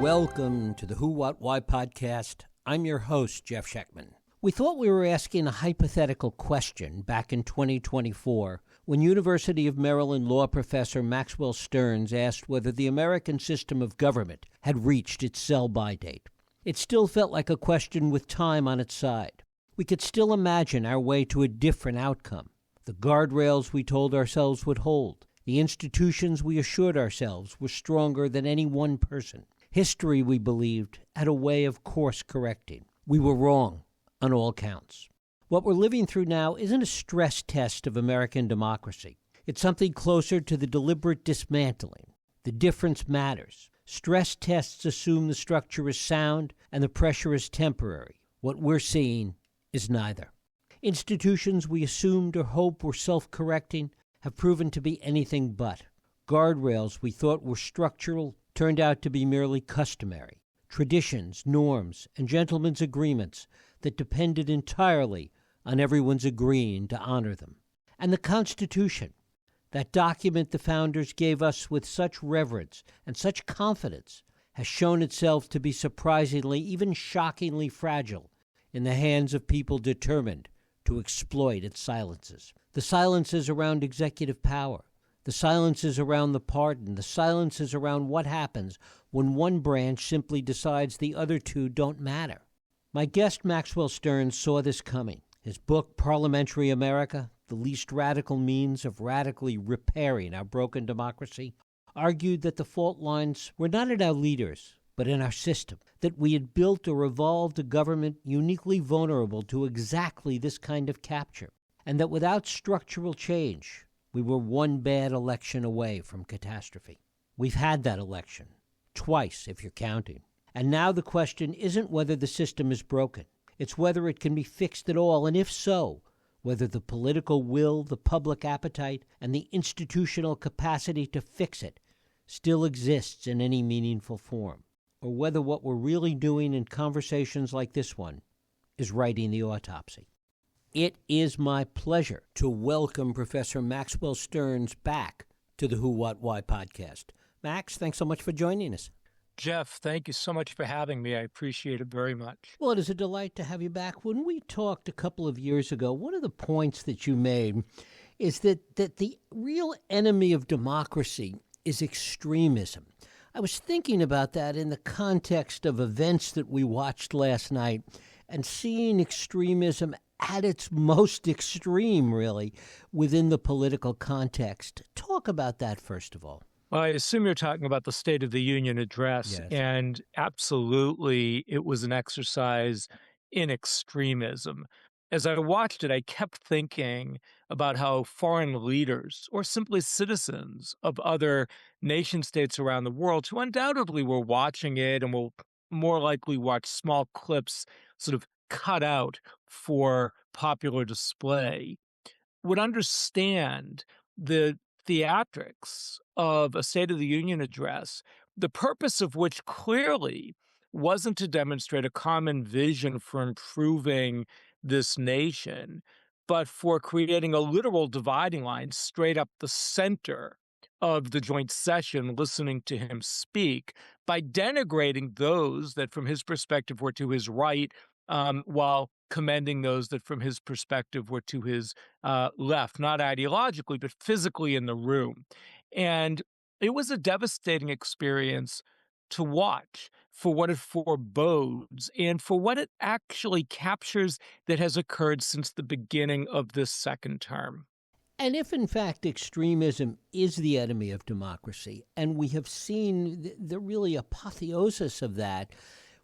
Welcome to the Who, What, Why podcast. I'm your host, Jeff Schechtman. We thought we were asking a hypothetical question back in 2024 when University of Maryland law professor Maxwell Stearns asked whether the American system of government had reached its sell-by date. It still felt like a question with time on its side. We could still imagine our way to a different outcome. The guardrails we told ourselves would hold. The institutions we assured ourselves were stronger than any one person. History, we believed, had a way of course correcting. We were wrong on all counts. What we're living through now isn't a stress test of American democracy. It's something closer to the deliberate dismantling. The difference matters. Stress tests assume the structure is sound and the pressure is temporary. What we're seeing is neither. Institutions we assumed or hoped were self-correcting have proven to be anything but. Guardrails we thought were structural turned out to be merely customary. Traditions, norms, and gentlemen's agreements that depended entirely on everyone's agreeing to honor them. And the Constitution, that document the founders gave us with such reverence and such confidence, has shown itself to be surprisingly, even shockingly fragile in the hands of people determined to exploit its silences. The silences around executive power, the silences around the pardon, the silences around what happens when one branch simply decides the other two don't matter. My guest, Maxwell Stearns, saw this coming. His book, Parliamentary America, The Least Radical Means of Radically Repairing Our Broken Democracy, argued that the fault lines were not in our leaders, but in our system, that we had built or evolved a government uniquely vulnerable to exactly this kind of capture, and that without structural change, we were one bad election away from catastrophe. We've had that election, twice if you're counting. And now the question isn't whether the system is broken. It's whether it can be fixed at all, and if so, whether the political will, the public appetite, and the institutional capacity to fix it still exists in any meaningful form, or whether what we're really doing in conversations like this one is writing the autopsy. It is my pleasure to welcome Professor Maxwell Stearns back to the Who, What, Why podcast. Max, thanks so much for joining us. Jeff, thank you so much for having me. I appreciate it very much. Well, it is a delight to have you back. When we talked a couple of years ago, one of the points that you made is that the real enemy of democracy is extremism. I was thinking about that in the context of events that we watched last night and seeing extremism at its most extreme, really, within the political context. Talk about that, first of all. Well, I assume you're talking about the State of the Union address, Yes. And absolutely it was an exercise in extremism. As I watched it, I kept thinking about how foreign leaders, or simply citizens of other nation states around the world, who undoubtedly were watching it and will more likely watch small clips sort of cut out for popular display, would understand the theatrics of a State of the Union address, the purpose of which clearly wasn't to demonstrate a common vision for improving this nation, but for creating a literal dividing line straight up the center of the joint session, listening to him speak, by denigrating those that from his perspective were to his right, while commending those that from his perspective were to his left, not ideologically, but physically in the room. And it was a devastating experience to watch for what it forebodes and for what it actually captures that has occurred since the beginning of this second term. And if, in fact, extremism is the enemy of democracy, and we have seen the really apotheosis of that,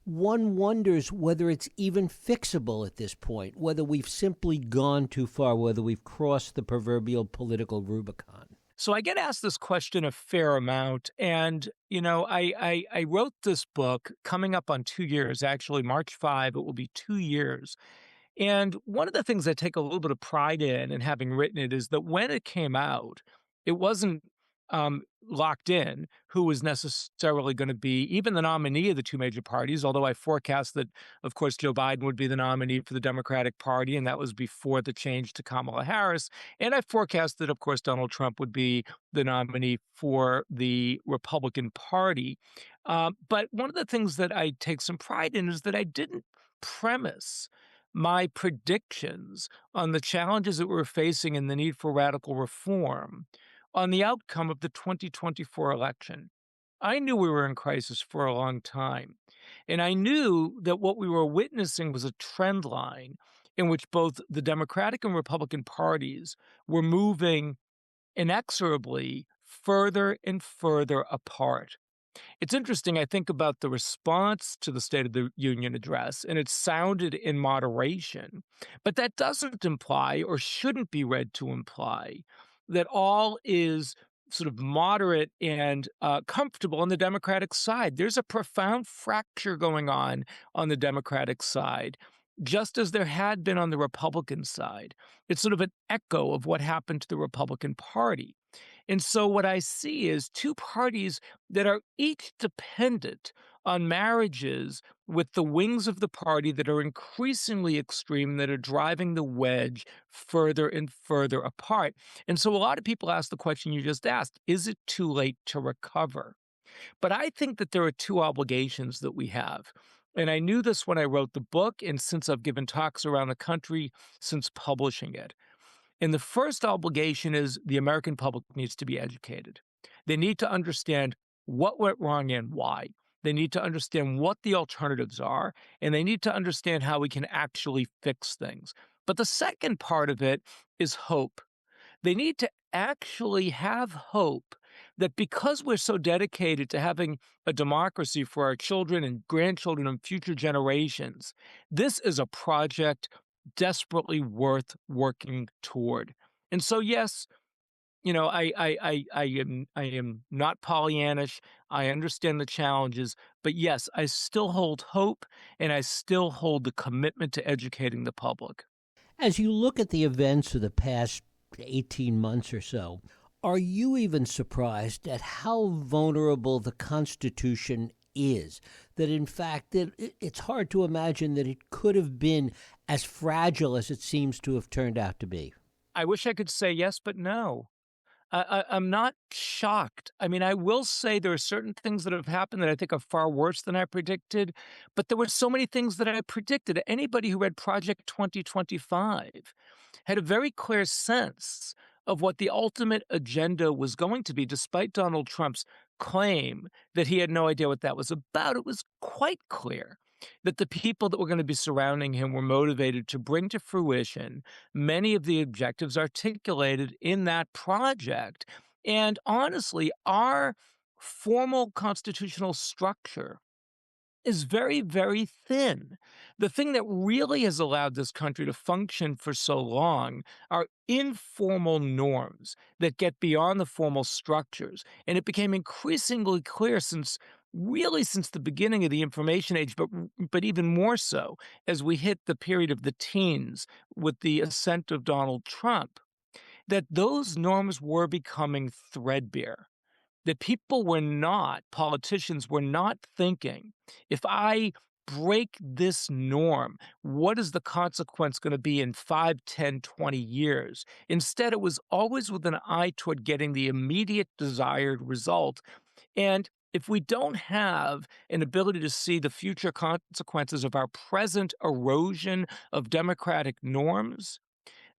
one wonders whether it's even fixable at this point, whether we've simply gone too far, whether we've crossed the proverbial political Rubicon. So I get asked this question a fair amount. And, I wrote this book coming up on 2 years, actually, March 5, it will be 2 years. And one of the things I take a little bit of pride in having written it is that when it came out, it wasn't locked in who was necessarily going to be even the nominee of the two major parties, although I forecast that, of course, Joe Biden would be the nominee for the Democratic Party, and that was before the change to Kamala Harris. And I forecast that, of course, Donald Trump would be the nominee for the Republican Party. But one of the things that I take some pride in is that I didn't premise my predictions on the challenges that we're facing and the need for radical reform on the outcome of the 2024 election. I knew we were in crisis for a long time, and I knew that what we were witnessing was a trend line in which both the Democratic and Republican parties were moving inexorably further and further apart. It's interesting, I think about the response to the State of the Union address, and it sounded in moderation, but that doesn't imply or shouldn't be read to imply that all is sort of moderate and comfortable on the Democratic side. There's a profound fracture going on the Democratic side, just as there had been on the Republican side. It's sort of an echo of what happened to the Republican Party. And so what I see is two parties that are each dependent on marriages with the wings of the party that are increasingly extreme, that are driving the wedge further and further apart. And so a lot of people ask the question you just asked, is it too late to recover? But I think that there are two obligations that we have. And I knew this when I wrote the book, and since I've given talks around the country since publishing it. And the first obligation is the American public needs to be educated. They need to understand what went wrong and why. They need to understand what the alternatives are, and they need to understand how we can actually fix things. But the second part of it is hope. They need to actually have hope that because we're so dedicated to having a democracy for our children and grandchildren and future generations, this is a project desperately worth working toward. And so, yes, I am not Pollyannish. I understand the challenges, but yes, I still hold hope, and I still hold the commitment to educating the public. As you look at the events of the past 18 months or so, are you even surprised at how vulnerable the Constitution is? That in fact, it's hard to imagine that it could have been as fragile as it seems to have turned out to be. I wish I could say yes, but no. I'm not shocked. I mean, I will say there are certain things that have happened that I think are far worse than I predicted, but there were so many things that I predicted. Anybody who read Project 2025 had a very clear sense of what the ultimate agenda was going to be, despite Donald Trump's claim that he had no idea what that was about. It was quite clear that the people that were going to be surrounding him were motivated to bring to fruition many of the objectives articulated in that project. And honestly, our formal constitutional structure is very, very thin. The thing that really has allowed this country to function for so long are informal norms that get beyond the formal structures. And it became increasingly clear since the beginning of the information age, but even more so as we hit the period of the teens with the ascent of Donald Trump, that those norms were becoming threadbare. That politicians were not thinking, if I break this norm, what is the consequence going to be in 5, 10, 20 years? Instead, it was always with an eye toward getting the immediate desired result. And if we don't have an ability to see the future consequences of our present erosion of democratic norms,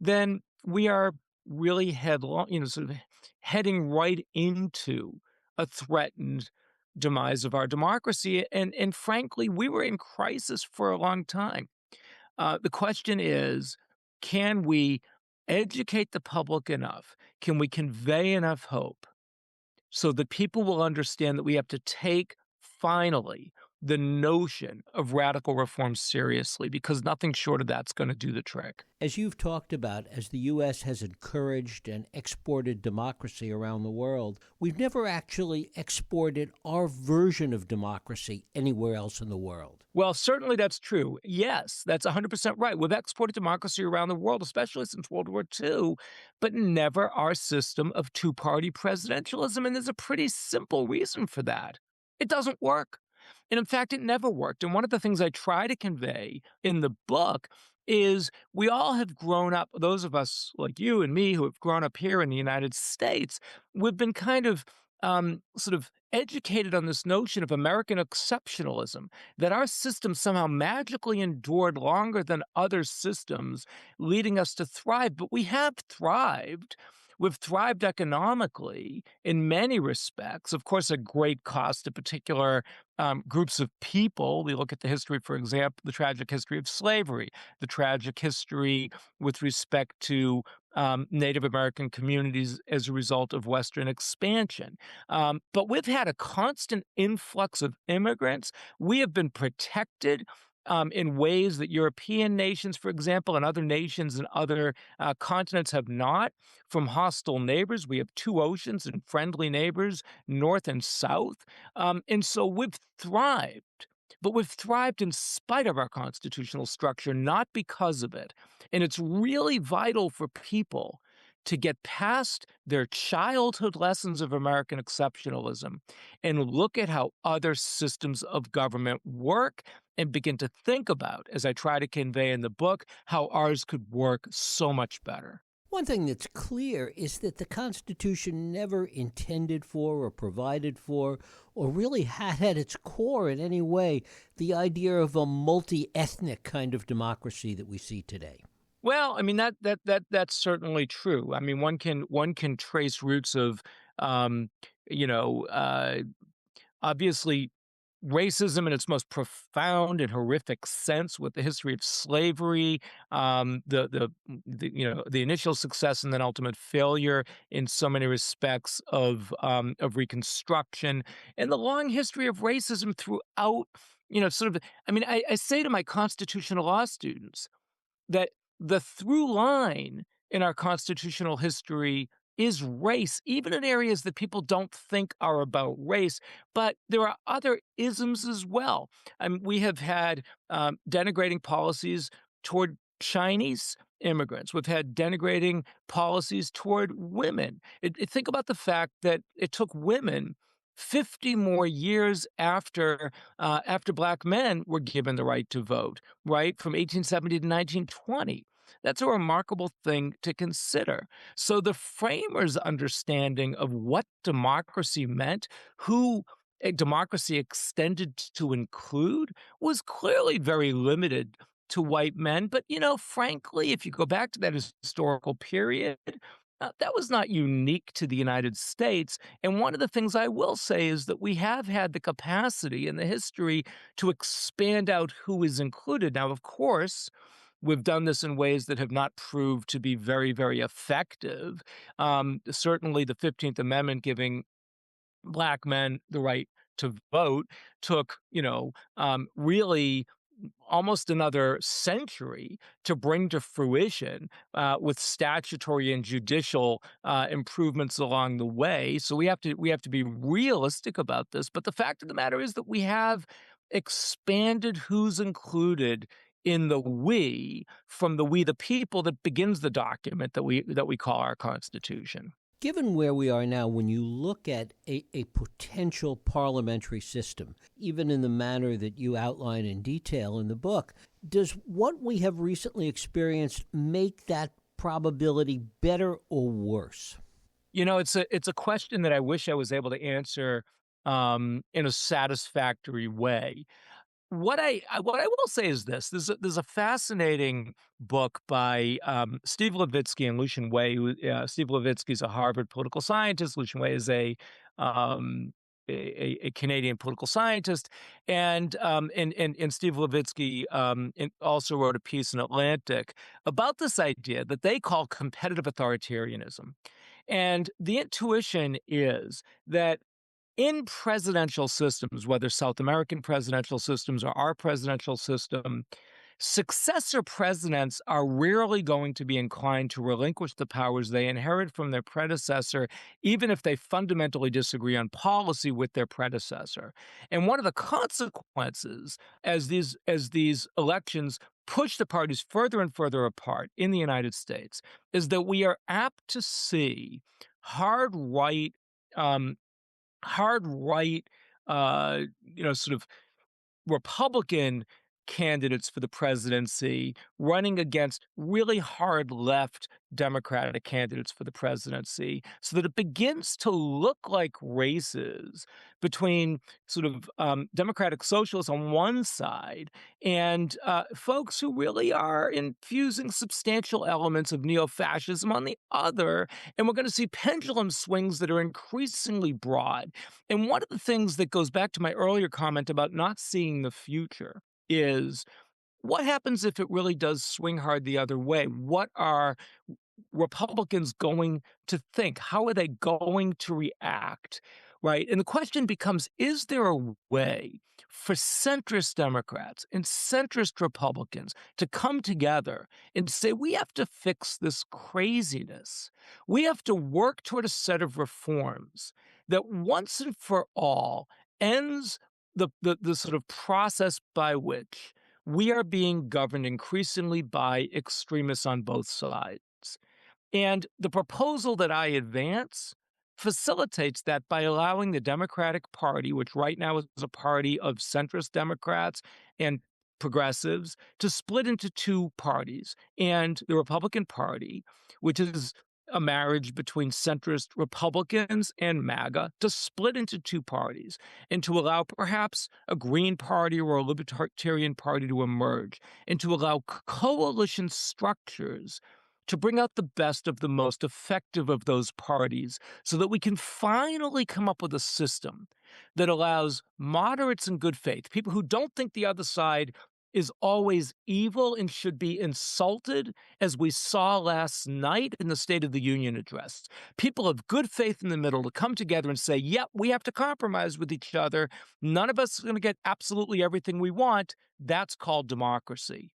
then we are really headlong, sort of heading right into a threatened demise of our democracy. And frankly, we were in crisis for a long time. The question is, can we educate the public enough? Can we convey enough hope so that people will understand that we have to take, finally, the notion of radical reform seriously, because nothing short of that's going to do the trick. As you've talked about, as the U.S. has encouraged and exported democracy around the world, we've never actually exported our version of democracy anywhere else in the world. Well, certainly that's true. Yes, that's 100% right. We've exported democracy around the world, especially since World War II, but never our system of two-party presidentialism. And there's a pretty simple reason for that. It doesn't work. And in fact, it never worked. And one of the things I try to convey in the book is we all have grown up, those of us like you and me who have grown up here in the United States, we've been kind of sort of educated on this notion of American exceptionalism, that our system somehow magically endured longer than other systems, leading us to thrive. But we have thrived. We've thrived economically in many respects, of course, at great cost to particular groups of people. We look at the history, for example, the tragic history of slavery, the tragic history with respect to Native American communities as a result of Western expansion. But we've had a constant influx of immigrants. We have been protected in ways that European nations, for example, and other nations and other continents have not from hostile neighbors. We have two oceans and friendly neighbors, north and south. And so we've thrived. But we've thrived in spite of our constitutional structure, not because of it. And it's really vital for people to get past their childhood lessons of American exceptionalism and look at how other systems of government work and begin to think about, as I try to convey in the book, how ours could work so much better. One thing that's clear is that the Constitution never intended for or provided for or really had at its core in any way the idea of a multi-ethnic kind of democracy that we see today. Well, I mean that's certainly true. I mean one can trace roots of um, you know obviously racism in its most profound and horrific sense with the history of slavery, the initial success and then ultimate failure in so many respects of Reconstruction, and the long history of racism throughout. Sort of. I mean, I say to my constitutional law students that the through line in our constitutional history is race, even in areas that people don't think are about race. But there are other isms as well. We have had denigrating policies toward Chinese immigrants. We've had denigrating policies toward women. Think about the fact that it took women 50 more years after Black men were given the right to vote, right, from 1870 to 1920. That's a remarkable thing to consider. So the framers' understanding of what democracy meant, who a democracy extended to include, was clearly very limited to white men. But, frankly, if you go back to that historical period, that was not unique to the United States. And one of the things I will say is that we have had the capacity in the history to expand out who is included. Now, of course, we've done this in ways that have not proved to be very, very effective. Certainly, the 15th Amendment giving Black men the right to vote took, really almost another century to bring to fruition with statutory and judicial improvements along the way. So we have to be realistic about this. But the fact of the matter is that we have expanded who's included in the we from the we the people that begins the document that we call our Constitution. Given where we are now, when you look at a potential parliamentary system, even in the manner that you outline in detail in the book, does what we have recently experienced make that probability better or worse? It's a question that I wish I was able to answer in a satisfactory way. What I will say is this: there's a fascinating book by Steve Levitsky and Lucian Way. Steve Levitsky is a Harvard political scientist. Lucian Way is a Canadian political scientist, and Steve Levitsky also wrote a piece in Atlantic about this idea that they call competitive authoritarianism. And the intuition is that in presidential systems, whether South American presidential systems or our presidential system, successor presidents are rarely going to be inclined to relinquish the powers they inherit from their predecessor, even if they fundamentally disagree on policy with their predecessor. And one of the consequences as these elections push the parties further and further apart in the United States is that we are apt to see hard right, um, hard right, sort of Republican candidates for the presidency running against really hard left Democratic candidates for the presidency, so that it begins to look like races between sort of Democratic socialists on one side and folks who really are infusing substantial elements of neo-fascism on the other. And we're going to see pendulum swings that are increasingly broad. And one of the things that goes back to my earlier comment about not seeing the future is what happens if it really does swing hard the other way? What are Republicans going to think? How are they going to react? Right. And the question becomes, is there a way for centrist Democrats and centrist Republicans to come together and say, we have to fix this craziness? We have to work toward a set of reforms that once and for all ends the sort of process by which we are being governed increasingly by extremists on both sides. And the proposal that I advance facilitates that by allowing the Democratic Party, which right now is a party of centrist Democrats and progressives, to split into two parties. And the Republican Party, which is a marriage between centrist Republicans and MAGA, to split into two parties and to allow perhaps a Green Party or a Libertarian Party to emerge and to allow coalition structures to bring out the best of the most effective of those parties so that we can finally come up with a system that allows moderates in good faith, people who don't think the other side is always evil and should be insulted, as we saw last night in the State of the Union address. People of good faith in the middle to come together and say, yep, we have to compromise with each other. None of us are going to get absolutely everything we want. That's called democracy.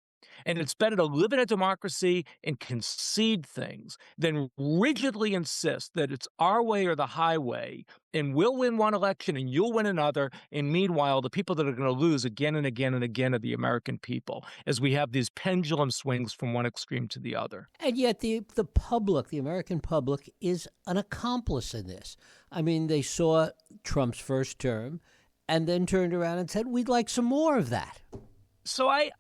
And it's better to live in a democracy and concede things than rigidly insist that it's our way or the highway, and we'll win one election and you'll win another. And meanwhile, the people that are going to lose again and again and again are the American people, as we have these pendulum swings from one extreme to the other. And yet the public, the American public, is an accomplice in this. I mean, they saw Trump's first term and then turned around and said, we'd like some more of that. So I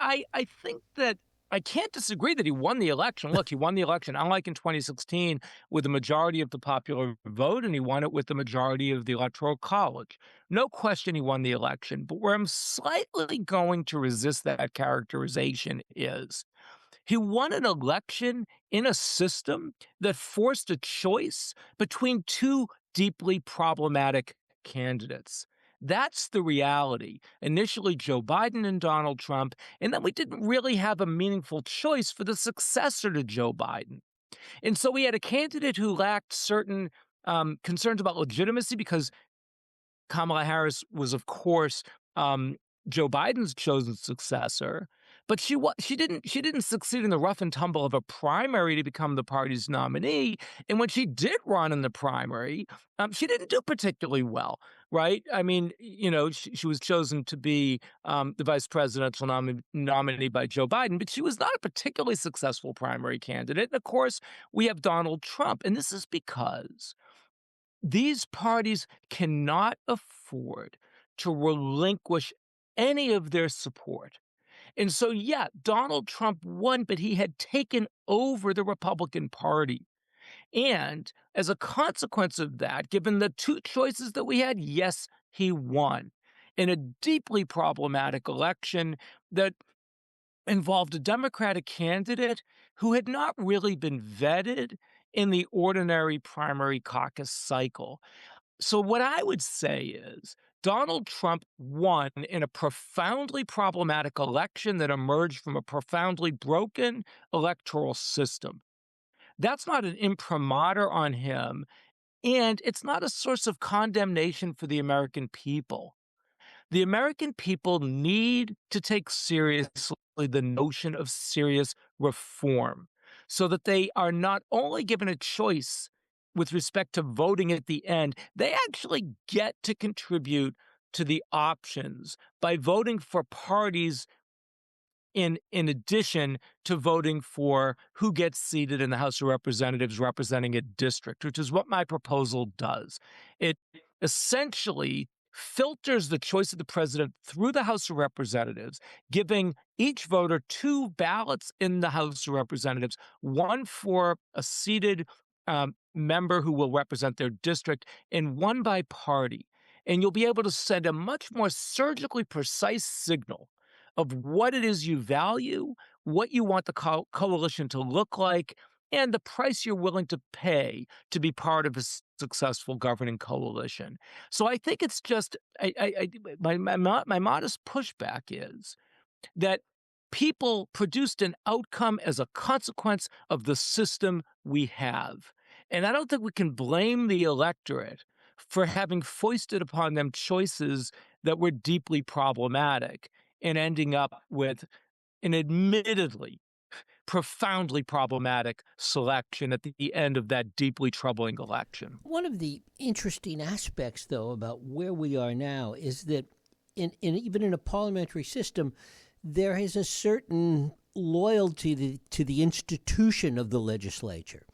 think that I can't disagree that he won the election. Look, he won the election, unlike in 2016, with a majority of the popular vote, and he won it with the majority of the Electoral College. No question he won the election. But where I'm slightly going to resist that characterization is he won an election in a system that forced a choice between two deeply problematic candidates. That's the reality. Initially, Joe Biden and Donald Trump, and then we didn't really have a meaningful choice for the successor to Joe Biden. And so we had a candidate who lacked certain concerns about legitimacy because Kamala Harris was, of course, Joe Biden's chosen successor, but she didn't succeed in the rough and tumble of a primary to become the party's nominee. And when she did run in the primary, she didn't do particularly well, right? I mean, she was chosen to be the vice presidential nominee by Joe Biden, but she was not a particularly successful primary candidate. And of course, we have Donald Trump, and this is because these parties cannot afford to relinquish any of their support. And so, yeah, Donald Trump won, but he had taken over the Republican Party. And as a consequence of that, given the two choices that we had, yes, he won in a deeply problematic election that involved a Democratic candidate who had not really been vetted in the ordinary primary caucus cycle. So what I would say is Donald Trump won in a profoundly problematic election that emerged from a profoundly broken electoral system. That's not an imprimatur on him And it's not a source of condemnation for the American people. The American people need to take seriously the notion of serious reform so that they are not only given a choice with respect to voting at the end, they actually get to contribute to the options by voting for parties in addition to voting for who gets seated in the House of Representatives representing a district, which is what my proposal does. It essentially filters the choice of the president through the House of Representatives, giving each voter two ballots in the House of Representatives, one for a seated member who will represent their district, and one by party. And you'll be able to send a much more surgically precise signal of what it is you value, what you want the coalition to look like, and the price you're willing to pay to be part of a successful governing coalition. So I think it's just my modest pushback is that people produced an outcome as a consequence of the system we have. And I don't think we can blame the electorate for having foisted upon them choices that were deeply problematic and ending up with an admittedly profoundly problematic selection at the end of that deeply troubling election. One of the interesting aspects, though, about where we are now is that even in a parliamentary system, there is a certain loyalty to the institution of the legislature.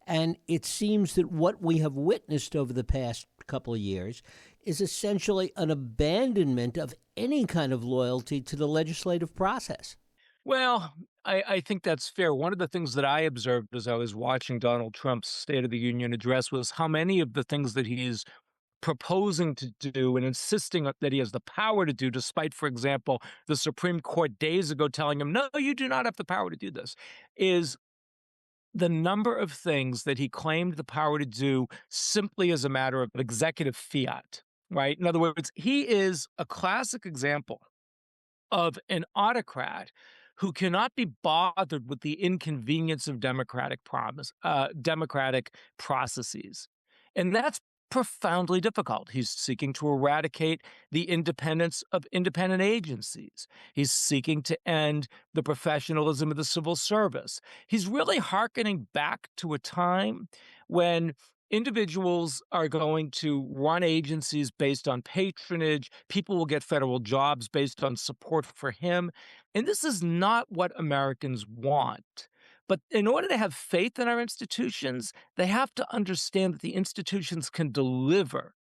And it seems that what we have witnessed over the past couple of years is essentially an abandonment of any kind of loyalty to the legislative process. Well, I think that's fair. One of the things that I observed as I was watching Donald Trump's State of the Union address was how many of the things that he's proposing to do and insisting that he has the power to do, despite, for example, the Supreme Court days ago telling him, no, you do not have the power to do this, is the number of things that he claimed the power to do simply as a matter of executive fiat, right? In other words, he is a classic example of an autocrat who cannot be bothered with the inconvenience of democratic processes. And that's profoundly difficult. He's seeking to eradicate the independence of independent agencies. He's seeking to end the professionalism of the civil service. He's really hearkening back to a time when individuals are going to run agencies based on patronage. People will get federal jobs based on support for him. And this is not what Americans want. But in order to have faith in our institutions, they have to understand that the institutions can deliver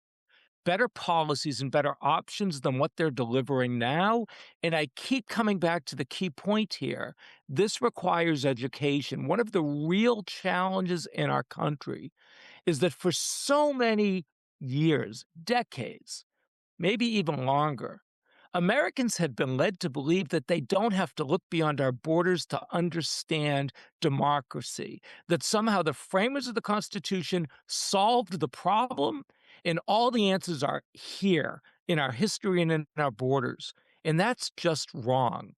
better policies and better options than what they're delivering now. And I keep coming back to the key point here. This requires education. One of the real challenges in our country is that for so many years, decades, maybe even longer, Americans have been led to believe that they don't have to look beyond our borders to understand democracy, that somehow the framers of the Constitution solved the problem, and all the answers are here in our history and in our borders. And that's just wrong.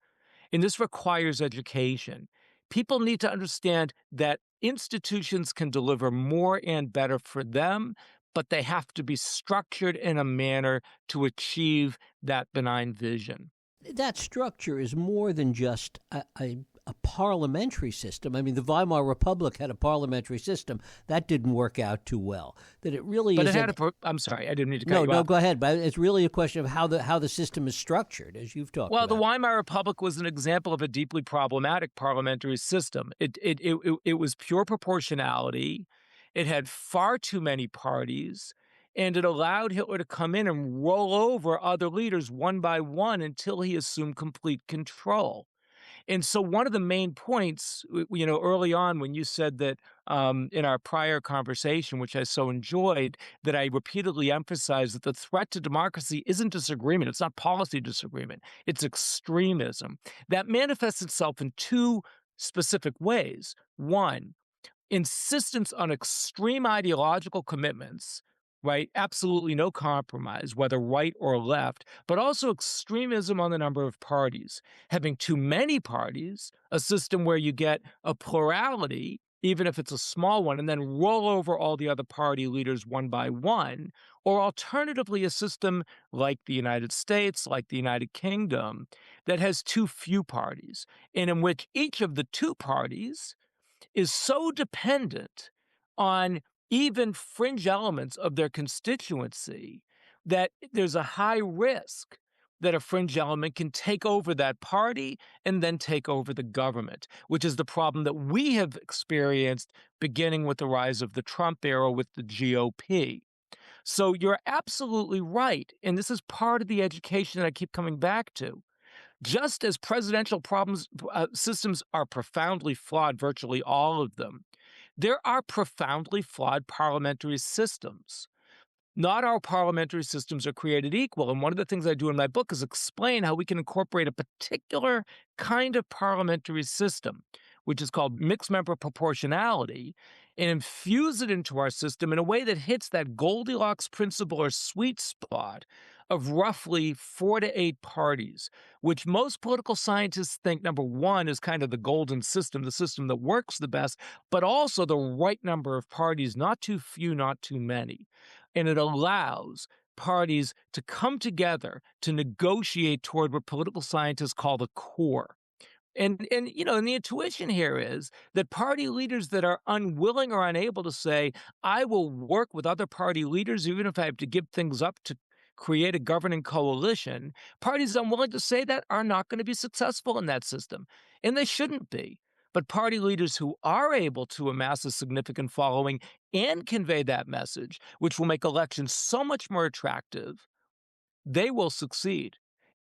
And this requires education. People need to understand that institutions can deliver more and better for them, but they have to be structured in a manner to achieve that benign vision. That structure is more than just a parliamentary system. I mean, the Weimar Republic had a parliamentary system. That didn't work out too well. That it really but is. It had I'm sorry, I didn't mean to cut you off. No, go ahead. But it's really a question of how the system is structured, as you've talked about. Well, the Weimar Republic was an example of a deeply problematic parliamentary system. It was pure proportionality. It had far too many parties, and it allowed Hitler to come in and roll over other leaders one by one until he assumed complete control. And so one of the main points, early on when you said that in our prior conversation, which I so enjoyed, that I repeatedly emphasized that the threat to democracy isn't disagreement. It's not policy disagreement. It's extremism. That manifests itself in two specific ways. One, insistence on extreme ideological commitments, right? Absolutely no compromise, whether right or left, but also extremism on the number of parties. Having too many parties, a system where you get a plurality even if it's a small one, and then roll over all the other party leaders one by one, or alternatively, a system like the United States, like the United Kingdom, that has too few parties, and in which each of the two parties is so dependent on even fringe elements of their constituency that there's a high risk that a fringe element can take over that party and then take over the government, which is the problem that we have experienced beginning with the rise of the Trump era with the GOP. So you're absolutely right. And this is part of the education that I keep coming back to. Just as presidential systems are profoundly flawed, virtually all of them, there are profoundly flawed parliamentary systems. Not all parliamentary systems are created equal. And one of the things I do in my book is explain how we can incorporate a particular kind of parliamentary system, which is called mixed member proportionality, and infuse it into our system in a way that hits that Goldilocks principle or sweet spot of roughly 4 to 8 parties, which most political scientists think, number one, is kind of the golden system, the system that works the best, but also the right number of parties, not too few, not too many. And it allows parties to come together to negotiate toward what political scientists call the core. And and the intuition here is that party leaders that are unwilling or unable to say, I will work with other party leaders, even if I have to give things up to create a governing coalition, parties unwilling to say that are not going to be successful in that system. And they shouldn't be. But party leaders who are able to amass a significant following and convey that message, which will make elections so much more attractive, they will succeed.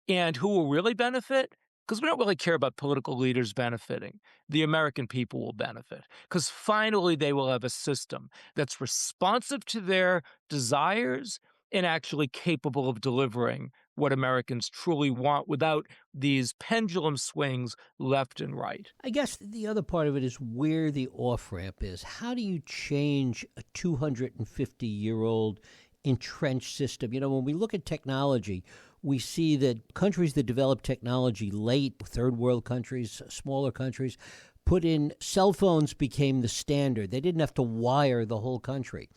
And who will really benefit? Because we don't really care about political leaders benefiting. The American people will benefit because finally they will have a system that's responsive to their desires and actually capable of delivering what Americans truly want without these pendulum swings left and right. I guess the other part of it is where the off ramp is. How do you change a 250-year-old entrenched system? When we look at technology, we see that countries that develop technology late, third world countries, smaller countries, put in cell phones became the standard. They didn't have to wire the whole country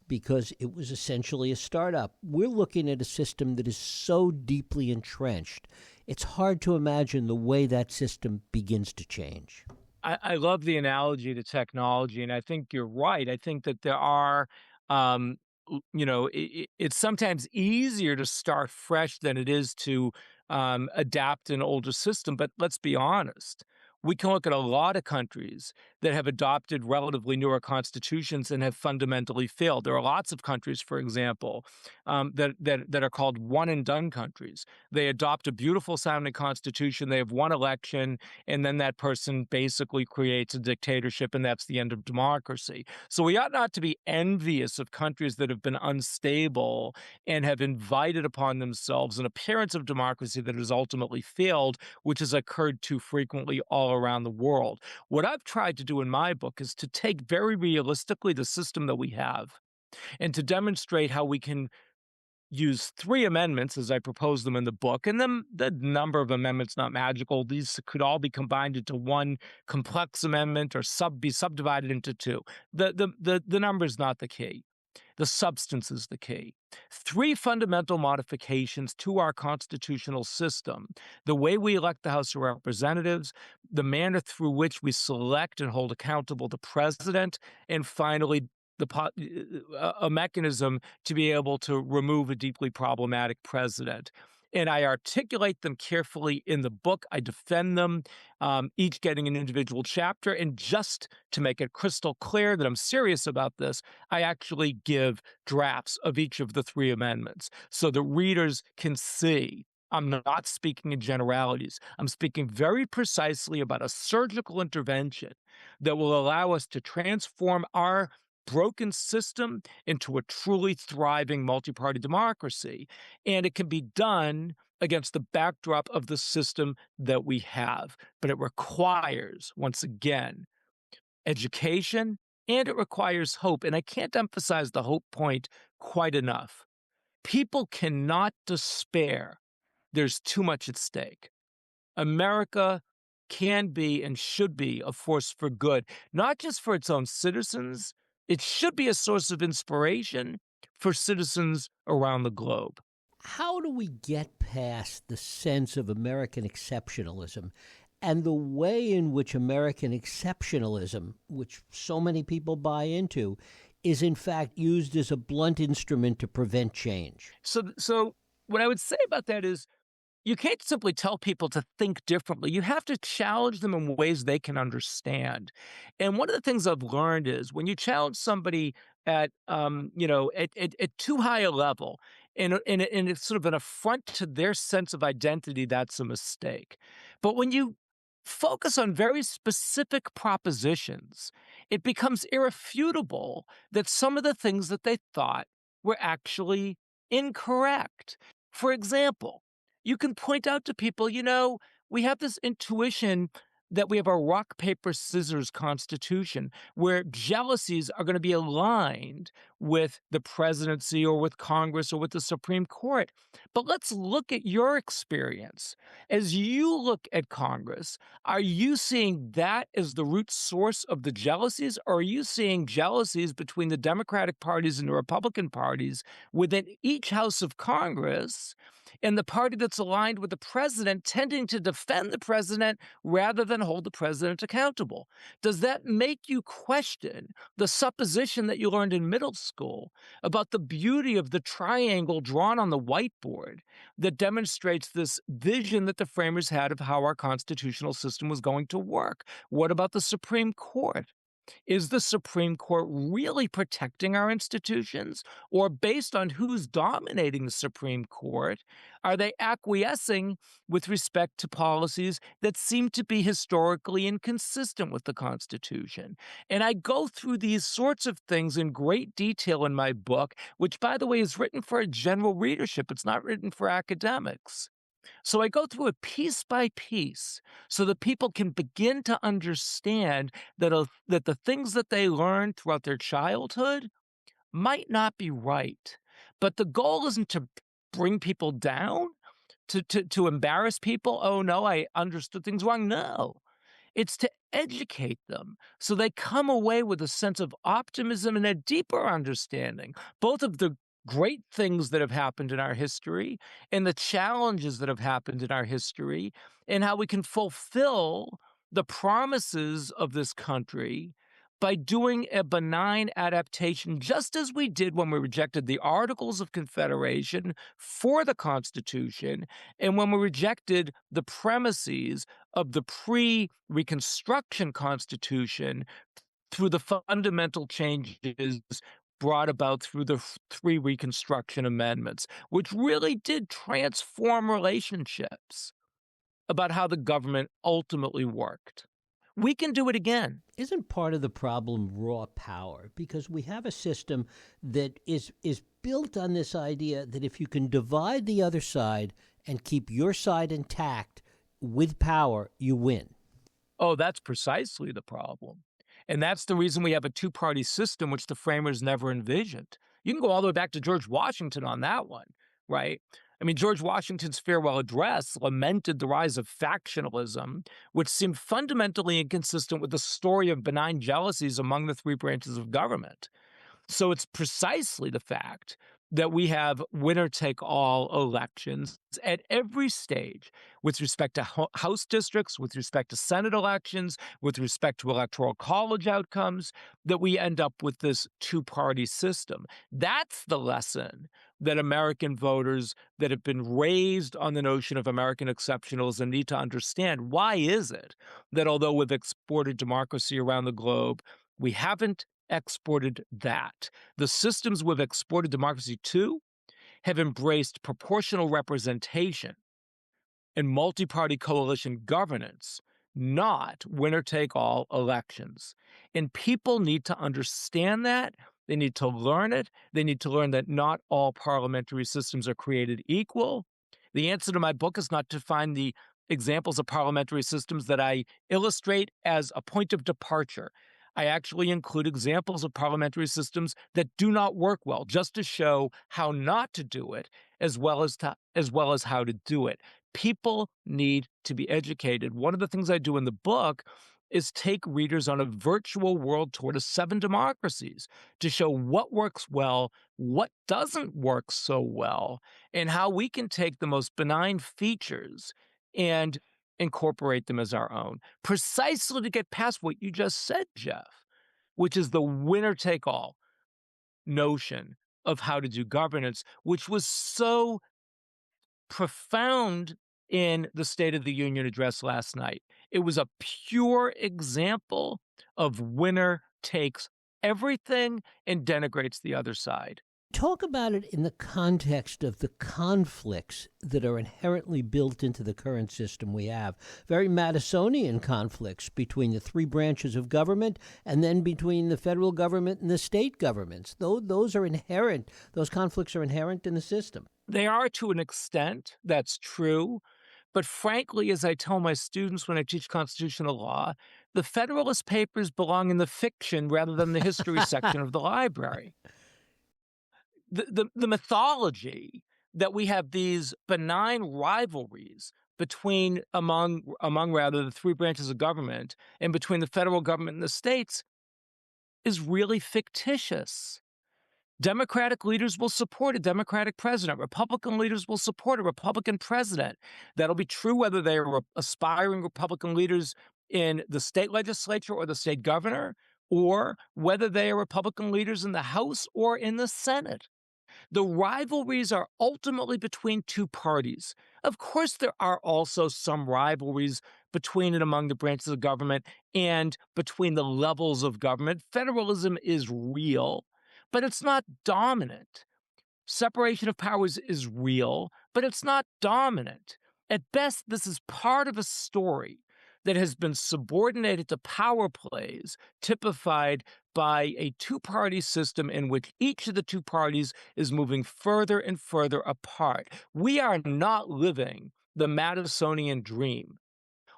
because it was essentially a startup. We're looking at a system that is so deeply entrenched. It's hard to imagine the way that system begins to change. I love the analogy to technology, and I think you're right. I think that there are it's sometimes easier to start fresh than it is to adapt an older system. But let's be honest. We can look at a lot of countries that have adopted relatively newer constitutions and have fundamentally failed. There are lots of countries, for example, that are called one-and-done countries. They adopt a beautiful sounding constitution, they have one election, and then that person basically creates a dictatorship, and that's the end of democracy. So we ought not to be envious of countries that have been unstable and have invited upon themselves an appearance of democracy that has ultimately failed, which has occurred too frequently all around the world. What I've tried to do in my book is to take very realistically the system that we have and to demonstrate how we can use 3 amendments as I propose them in the book. And then the number of amendments not magical. These could all be combined into one complex amendment or be subdivided into 2. The number is not the key. The substance is the key. 3 fundamental modifications to our constitutional system: the way we elect the House of Representatives, the manner through which we select and hold accountable the president, and finally, a mechanism to be able to remove a deeply problematic president. And I articulate them carefully in the book. I defend them, each getting an individual chapter. And just to make it crystal clear that I'm serious about this, I actually give drafts of each of the 3 amendments so the readers can see I'm not speaking in generalities. I'm speaking very precisely about a surgical intervention that will allow us to transform our broken system into a truly thriving multi-party democracy. And it can be done against the backdrop of the system that we have. But it requires, once again, education, and it requires hope. And I can't emphasize the hope point quite enough. People cannot despair. There's too much at stake. America can be and should be a force for good, not just for its own citizens. It should be a source of inspiration for citizens around the globe. How do we get past the sense of American exceptionalism and the way in which American exceptionalism, which so many people buy into, is in fact used as a blunt instrument to prevent change? So what I would say about that is you can't simply tell people to think differently. You have to challenge them in ways they can understand. And one of the things I've learned is when you challenge somebody at too high a level, and it's sort of an affront to their sense of identity, that's a mistake. But when you focus on very specific propositions, it becomes irrefutable that some of the things that they thought were actually incorrect. For example, you can point out to people, we have this intuition that we have a rock, paper, scissors constitution where jealousies are going to be aligned with the presidency or with Congress or with the Supreme Court. But let's look at your experience. As you look at Congress, are you seeing that as the root source of the jealousies, or are you seeing jealousies between the Democratic parties and the Republican parties within each house of Congress, and the party that's aligned with the president tending to defend the president rather than hold the president accountable? Does that make you question the supposition that you learned in middle school about the beauty of the triangle drawn on the whiteboard that demonstrates this vision that the framers had of how our constitutional system was going to work? What about the Supreme Court? Is the Supreme Court really protecting our institutions? Or based on who's dominating the Supreme Court, are they acquiescing with respect to policies that seem to be historically inconsistent with the Constitution? And I go through these sorts of things in great detail in my book, which, by the way, is written for a general readership. It's not written for academics. So I go through it piece by piece so that people can begin to understand that the things that they learned throughout their childhood might not be right. But the goal isn't to bring people down, to embarrass people. Oh, no, I understood things wrong. No. It's to educate them so they come away with a sense of optimism and a deeper understanding, both of the great things that have happened in our history and the challenges that have happened in our history, and how we can fulfill the promises of this country by doing a benign adaptation, just as we did when we rejected the Articles of Confederation for the Constitution, and when we rejected the premises of the pre-Reconstruction Constitution through the fundamental changes brought about through the three Reconstruction amendments, which really did transform relationships about how the government ultimately worked. We can do it again. Isn't part of the problem raw power? Because we have a system that is built on this idea that if you can divide the other side and keep your side intact with power, you win. Oh, that's precisely the problem. And that's the reason we have a two-party system, which the framers never envisioned. You can go all the way back to George Washington on that one, right? I mean, George Washington's farewell address lamented the rise of factionalism, which seemed fundamentally inconsistent with the story of benign jealousies among the three branches of government. So it's precisely the fact that we have winner-take-all elections at every stage with respect to House districts, with respect to Senate elections, with respect to Electoral College outcomes, that we end up with this two-party system. That's the lesson that American voters that have been raised on the notion of American exceptionalism need to understand. Why is it that although we've exported democracy around the globe, we haven't exported that? The systems we've exported democracy to have embraced proportional representation and multi-party coalition governance, not winner-take-all elections. And people need to understand that. They need to learn it. They need to learn that not all parliamentary systems are created equal. The answer to my book is not to find the examples of parliamentary systems that I illustrate as a point of departure. I actually include examples of parliamentary systems that do not work well, just to show how not to do it, as well as how to do it. People need to be educated. One of the things I do in the book is take readers on a virtual world tour to 7 democracies to show what works well, what doesn't work so well, and how we can take the most benign features and incorporate them as our own, precisely to get past what you just said, Jeff, which is the winner take all notion of how to do governance, which was so profound in the State of the Union address last night. It was a pure example of winner takes everything and denigrates the other side. Talk about it in the context of the conflicts that are inherently built into the current system we have. Very Madisonian conflicts between the 3 branches of government and then between the federal government and the state governments. Those are inherent. Those conflicts are inherent in the system. They are to an extent, that's true. But frankly, as I tell my students when I teach constitutional law, the Federalist Papers belong in the fiction rather than the history section of the library. The mythology that we have these benign rivalries among the 3 branches of government and between the federal government and the states is really fictitious. Democratic leaders will support a Democratic president. Republican leaders will support a Republican president. That'll be true whether they are aspiring Republican leaders in the state legislature or the state governor, or whether they are Republican leaders in the House or in the Senate. The rivalries are ultimately between 2 parties. Of course, there are also some rivalries between and among the branches of government and between the levels of government. Federalism is real, but it's not dominant. Separation of powers is real, but it's not dominant. At best, this is part of a story that has been subordinated to power plays typified by a 2-party system in which each of the 2 parties is moving further and further apart. We are not living the Madisonian dream.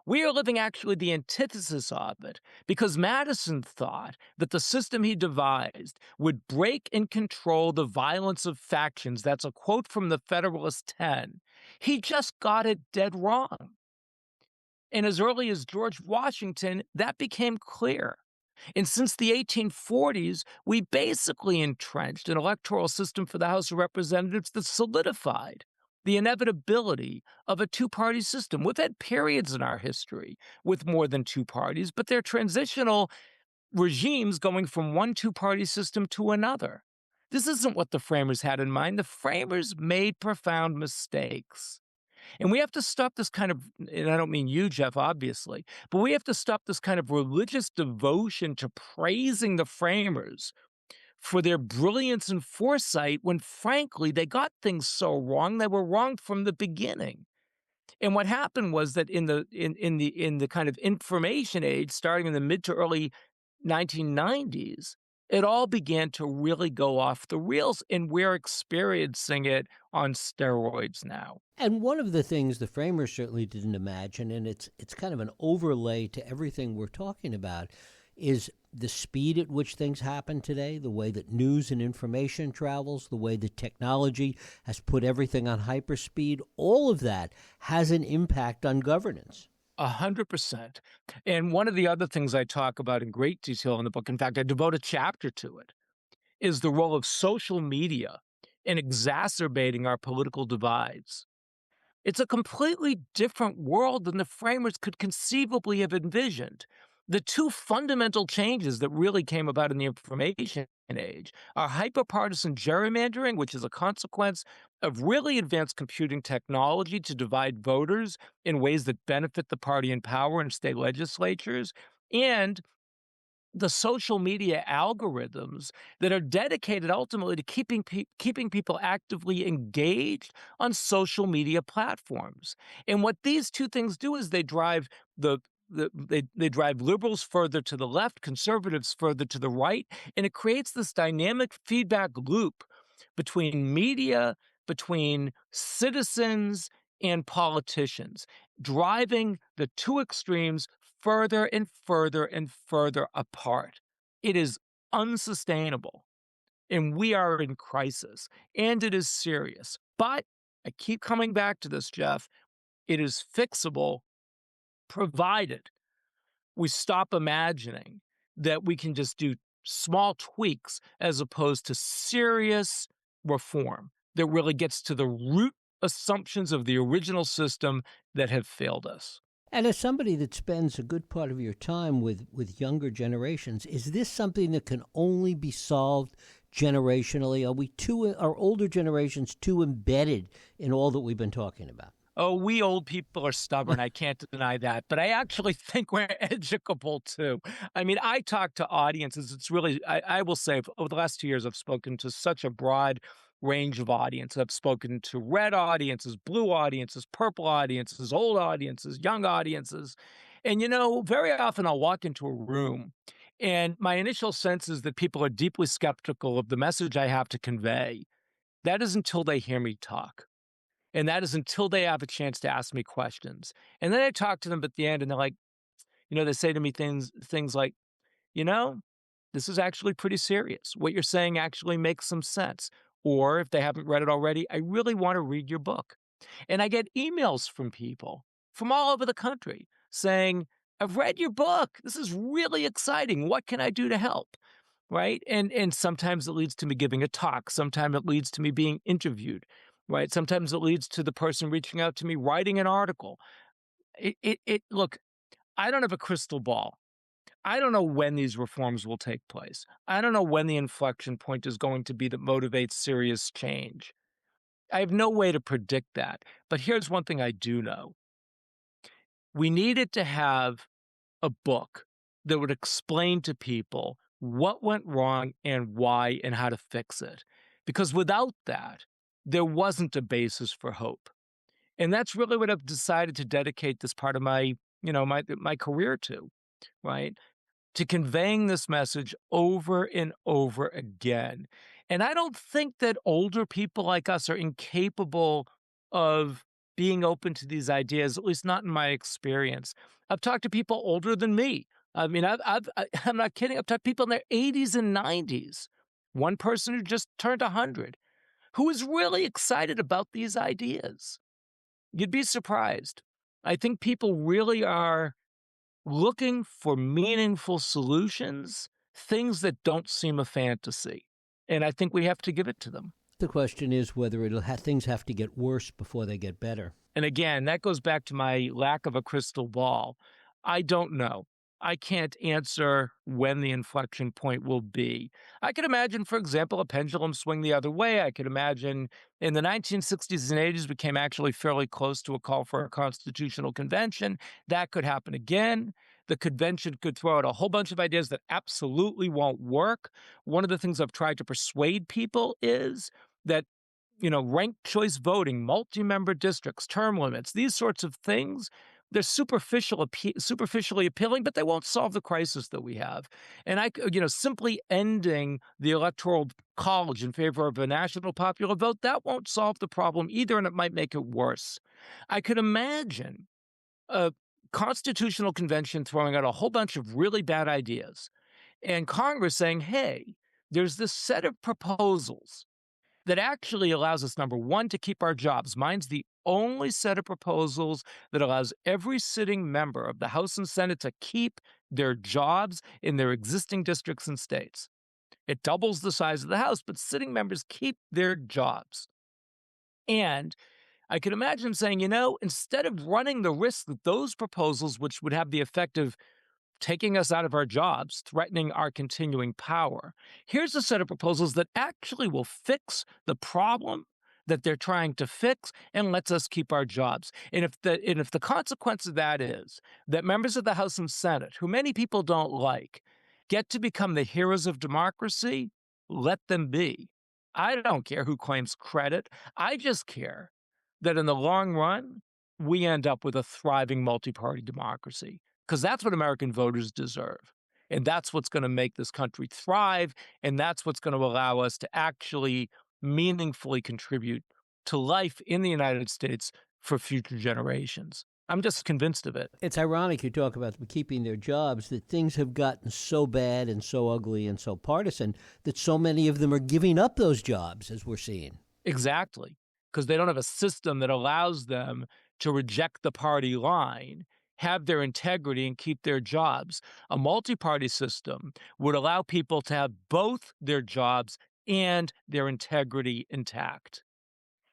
We are living actually the antithesis of it, because Madison thought that the system he devised would break and control the violence of factions. That's a quote from the Federalist 10. He just got it dead wrong. And as early as George Washington, that became clear. And since the 1840s, we basically entrenched an electoral system for the House of Representatives that solidified the inevitability of a 2-party system. We've had periods in our history with more than 2 parties, but they're transitional regimes going from one 2-party system to another. This isn't what the framers had in mind. The framers made profound mistakes. And we have to stop this kind of, and I don't mean you, Jeff, obviously, but we have to stop this kind of religious devotion to praising the framers for their brilliance and foresight when, frankly, they got things so wrong. They were wrong from the beginning. And what happened was that in the kind of information age, starting in the mid to early 1990s, it all began to really go off the rails, and we're experiencing it on steroids now. And one of the things the framers certainly didn't imagine, and it's kind of an overlay to everything we're talking about, is the speed at which things happen today, the way that news and information travels, the way that technology has put everything on hyperspeed. All of that has an impact on governance. 100%. And one of the other things I talk about in great detail in the book, in fact, I devote a chapter to it, is the role of social media in exacerbating our political divides. It's a completely different world than the framers could conceivably have envisioned. The 2 fundamental changes that really came about in the information age are hyperpartisan gerrymandering, which is a consequence of really advanced computing technology to divide voters in ways that benefit the party in power in state legislatures, and the social media algorithms that are dedicated ultimately to keeping people actively engaged on social media platforms. And what these 2 things do is they drive they drive liberals further to the left, conservatives further to the right, and it creates this dynamic feedback loop between media, between citizens, and politicians, driving the 2 extremes further and further and further apart. It is unsustainable, and we are in crisis, and it is serious. But I keep coming back to this, Jeff. It is fixable, provided we stop imagining that we can just do small tweaks as opposed to serious reform that really gets to the root assumptions of the original system that have failed us. And as somebody that spends a good part of your time with younger generations, is this something that can only be solved generationally? Are older generations too embedded in all that we've been talking about? Oh, we old people are stubborn. I can't deny that. But I actually think we're educable too. I mean, I talk to audiences. It's really, I will say, over the last 2 years, I've spoken to such a broad range of audience. I've spoken to red audiences, blue audiences, purple audiences, old audiences, young audiences. And, very often I'll walk into a room and my initial sense is that people are deeply skeptical of the message I have to convey. That is until they hear me talk. And that is until they have a chance to ask me questions. And then I talk to them at the end and they're like, they say to me things like, this is actually pretty serious. What you're saying actually makes some sense. Or if they haven't read it already, I really want to read your book. And I get emails from people from all over the country saying, I've read your book. This is really exciting. What can I do to help? Right. And sometimes it leads to me giving a talk. Sometimes it leads to me being interviewed. Right. Sometimes it leads to the person reaching out to me, writing an article. Look, I don't have a crystal ball. I don't know when these reforms will take place. I don't know when the inflection point is going to be that motivates serious change. I have no way to predict that. But here's one thing I do know. We needed to have a book that would explain to people what went wrong and why and how to fix it. Because without that, there wasn't a basis for hope. And that's really what I've decided to dedicate this part of my career to, right? To conveying this message over and over again. And I don't think that older people like us are incapable of being open to these ideas, at least not in my experience. I've talked to people older than me. I mean, I'm not kidding. I've talked to people in their 80s and 90s. One person who just turned 100, who is really excited about these ideas. You'd be surprised. I think people really are looking for meaningful solutions, things that don't seem a fantasy. And I think we have to give it to them. The question is whether things have to get worse before they get better. And again, that goes back to my lack of a crystal ball. I don't know. I can't answer when the inflection point will be. I could imagine, for example, a pendulum swing the other way. I could imagine in the 1960s and 80s, we came actually fairly close to a call for a constitutional convention. That could happen again. The convention could throw out a whole bunch of ideas that absolutely won't work. One of the things I've tried to persuade people is that, ranked choice voting, multi-member districts, term limits, these sorts of things, they're superficially appealing, but they won't solve the crisis that we have. And simply ending the electoral college in favor of a national popular vote, that won't solve the problem either, and it might make it worse. I could imagine a constitutional convention throwing out a whole bunch of really bad ideas, and Congress saying, hey, there's this set of proposals that actually allows us, number one, to keep our jobs. Mine's the only set of proposals that allows every sitting member of the House and Senate to keep their jobs in their existing districts and states. It doubles the size of the House, but sitting members keep their jobs. And I could imagine them saying, instead of running the risk that those proposals, which would have the effect of taking us out of our jobs, threatening our continuing power, here's a set of proposals that actually will fix the problem that they're trying to fix and lets us keep our jobs. And if the consequence of that is that members of the House and Senate, who many people don't like, get to become the heroes of democracy, let them be. I don't care who claims credit. I just care that in the long run, we end up with a thriving multi-party democracy, because that's what American voters deserve. And that's what's going to make this country thrive. And that's what's going to allow us to actually meaningfully contribute to life in the United States for future generations. I'm just convinced of it. It's ironic you talk about them keeping their jobs, that things have gotten so bad and so ugly and so partisan that so many of them are giving up those jobs, as we're seeing. Exactly. Because they don't have a system that allows them to reject the party line, have their integrity, and keep their jobs. A multi-party system would allow people to have both their jobs and their integrity intact,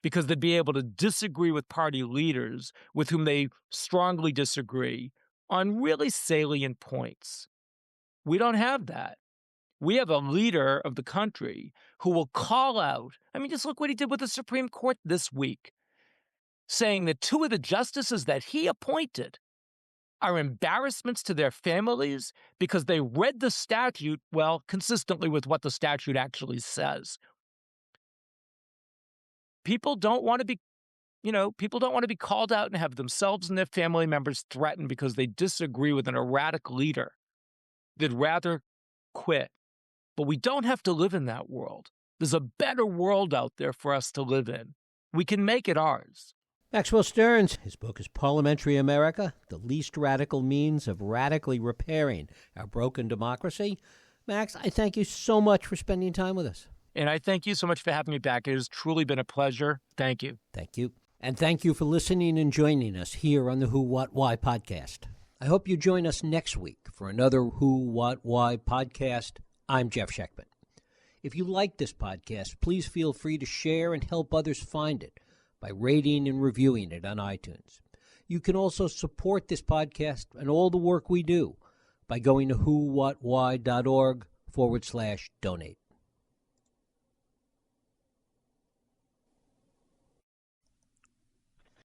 because they'd be able to disagree with party leaders with whom they strongly disagree on really salient points. We don't have that. We have a leader of the country who will call out, just look what he did with the Supreme Court this week, saying that 2 of the justices that he appointed are embarrassments to their families because they read the statute, consistently with what the statute actually says. People don't want to be called out and have themselves and their family members threatened because they disagree with an erratic leader. They'd rather quit. But we don't have to live in that world. There's a better world out there for us to live in. We can make it ours. Maxwell Stearns, his book is Parliamentary America, The Least Radical Means of Radically Repairing Our Broken Democracy. Max, I thank you so much for spending time with us. And I thank you so much for having me back. It has truly been a pleasure. Thank you. Thank you. And thank you for listening and joining us here on the Who, What, Why podcast. I hope you join us next week for another Who, What, Why podcast. I'm Jeff Sheckman. If you like this podcast, please feel free to share and help others find it by rating and reviewing it on iTunes. You can also support this podcast and all the work we do by going to whowhatwhy.org/donate.